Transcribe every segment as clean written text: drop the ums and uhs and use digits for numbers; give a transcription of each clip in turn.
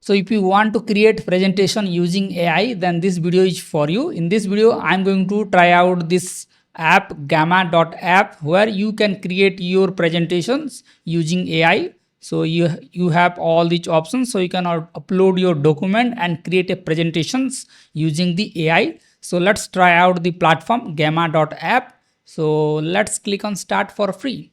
So if you want to create presentation using AI, then this video is for you. In this video, I'm going to try out this app gamma.app where you can create your presentations using AI. So you have all these options. So you can upload your document and create a presentations using the AI. So let's try out the platform gamma.app. So let's click on start for free.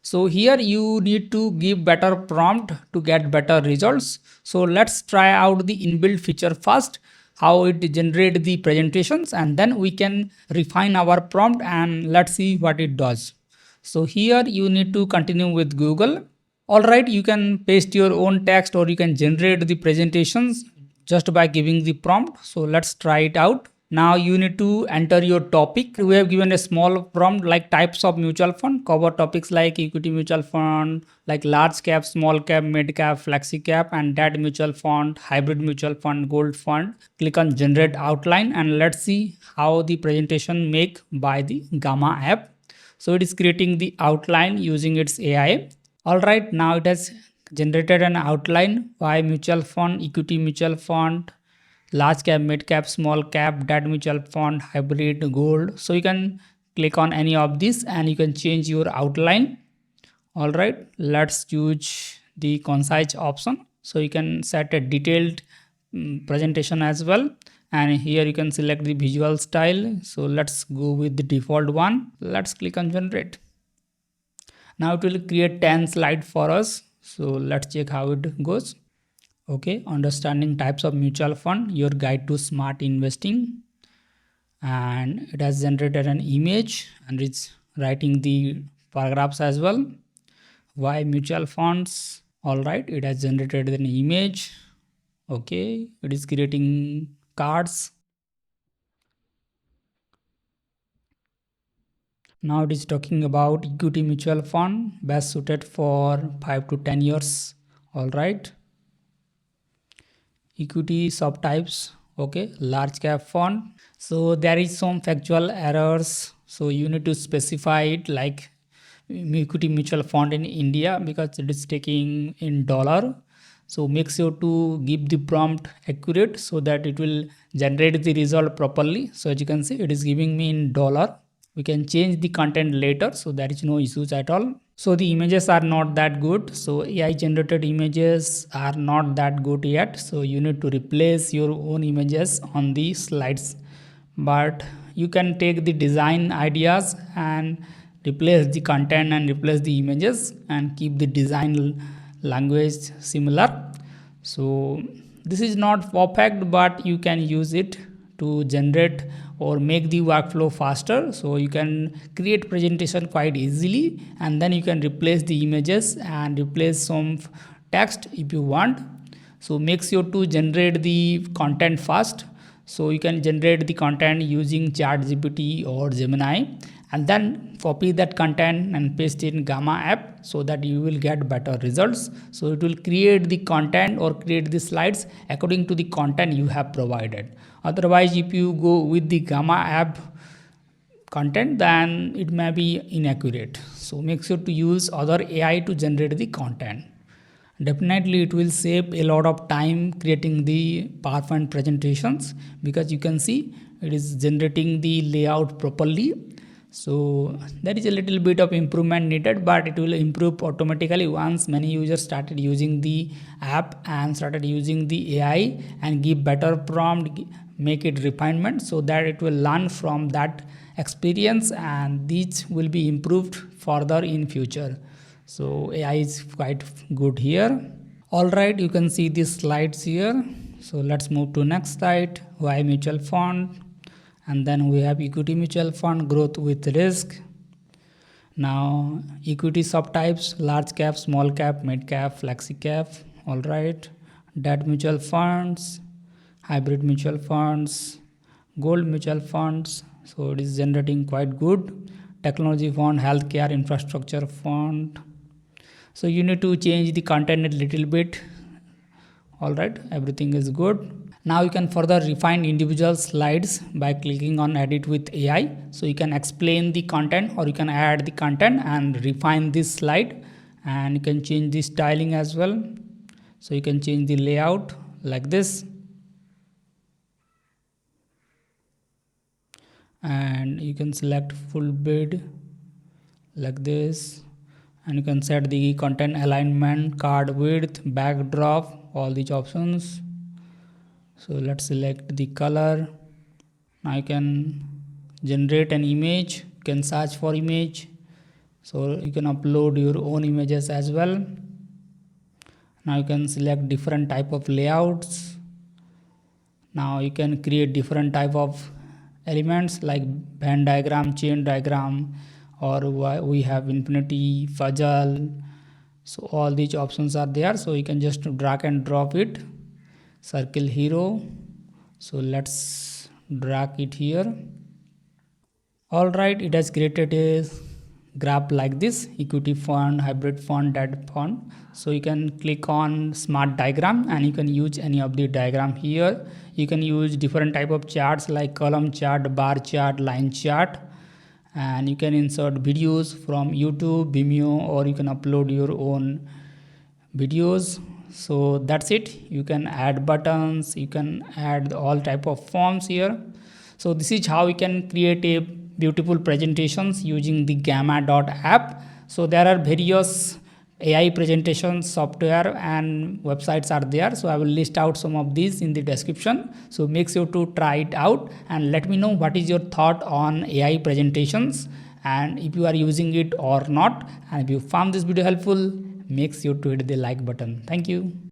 So here you need to give better prompt to get better results. So let's try out the inbuilt feature first, how it generate the presentations, and then we can refine our prompt and let's see what it does. So here you need to continue with Google. Alright, you can paste your own text or you can generate the presentations just by giving the prompt. So let's try it out. Now you need to enter your topic. We have given a small prompt like types of mutual fund, cover topics like equity mutual fund, like large cap, small cap, mid cap, flexi cap, and debt mutual fund, hybrid mutual fund, gold fund. Click on generate outline and let's see how the presentation make by the Gamma app. So it is creating the outline using its AI. Alright, now it has generated an outline by mutual fund, equity mutual fund, large cap, mid cap, small cap, debt mutual fund, hybrid, gold. So you can click on any of this and you can change your outline. Alright, let's choose the concise option. So you can set a detailed presentation as well. And here you can select the visual style. So let's go with the default one. Let's click on generate. Now it will create 10 slides for us. So let's check how it goes. Okay, understanding types of mutual fund, your guide to smart investing, and it has generated an image and it's writing the paragraphs as well. Why mutual funds? All right, it has generated an image. Okay, it is creating cards. Now it is talking about equity mutual fund best suited for 5 to 10 years. All right, equity subtypes. Okay, large cap fund. So there is some factual errors, so you need to specify it like equity mutual fund in India because it is taking in dollar. So make sure to give the prompt accurate so that it will generate the result properly. So as you can see, it is giving me in dollar. We can change the content later, so there is no issues at all. So the images are not that good. So AI generated images are not that good yet. So you need to replace your own images on the slides. But you can take the design ideas and replace the content and replace the images and keep the design language similar. So this is not perfect, but you can use it to generate or make the workflow faster. So you can create presentation quite easily and then you can replace the images and replace some text if you want. So make sure to generate the content fast. So you can generate the content using ChatGPT or Gemini and then copy that content and paste it in Gamma app so that you will get better results. So it will create the content or create the slides according to the content you have provided. Otherwise, if you go with the Gamma app content, then it may be inaccurate. So make sure to use other AI to generate the content. Definitely it will save a lot of time creating the PowerPoint presentations because you can see it is generating the layout properly. So there is a little bit of improvement needed, but it will improve automatically once many users started using the app and started using the AI and give better prompt, make it refinement so that it will learn from that experience and these will be improved further in future. So AI is quite good here. All right, you can see these slides here. So let's move to next slide. Why mutual fund? And then we have equity mutual fund, growth with risk. Now equity subtypes, large cap, small cap, mid cap, flexi cap. All right, debt mutual funds, hybrid mutual funds, gold mutual funds. So it is generating quite good. Technology fund, healthcare, infrastructure fund. So you need to change the content a little bit. All right, everything is good. Now you can further refine individual slides by clicking on edit with AI. So you can explain the content or you can add the content and refine this slide and you can change the styling as well. So you can change the layout like this, and you can select full bid like this, and you can set the content alignment, card width, backdrop, all these options. So let's select the color. Now you can generate an image, you can search for image, so you can upload your own images as well. Now you can select different type of layouts. Now you can create different type of elements like Venn diagram, chain diagram, or we have infinity, puzzle. So all these options are there, so you can just drag and drop it. Circle hero, so let's drag it here. Alright, it has created a graph like this: equity fund, hybrid fund, debt fund. So you can click on smart diagram and you can use any of the diagram here. You can use different type of charts like column chart, bar chart, line chart, and you can insert videos from YouTube, Vimeo, or you can upload your own videos. So that's it. You can add buttons, you can add all type of forms here. So this is how we can create a beautiful presentations using the gamma.app. So there are various AI presentation software and websites are there, so I will list out some of these in the description. So make sure to try it out and let me know what is your thought on AI presentations, and if you are using it or not. And if you found this video helpful, make sure to hit the like button. Thank you.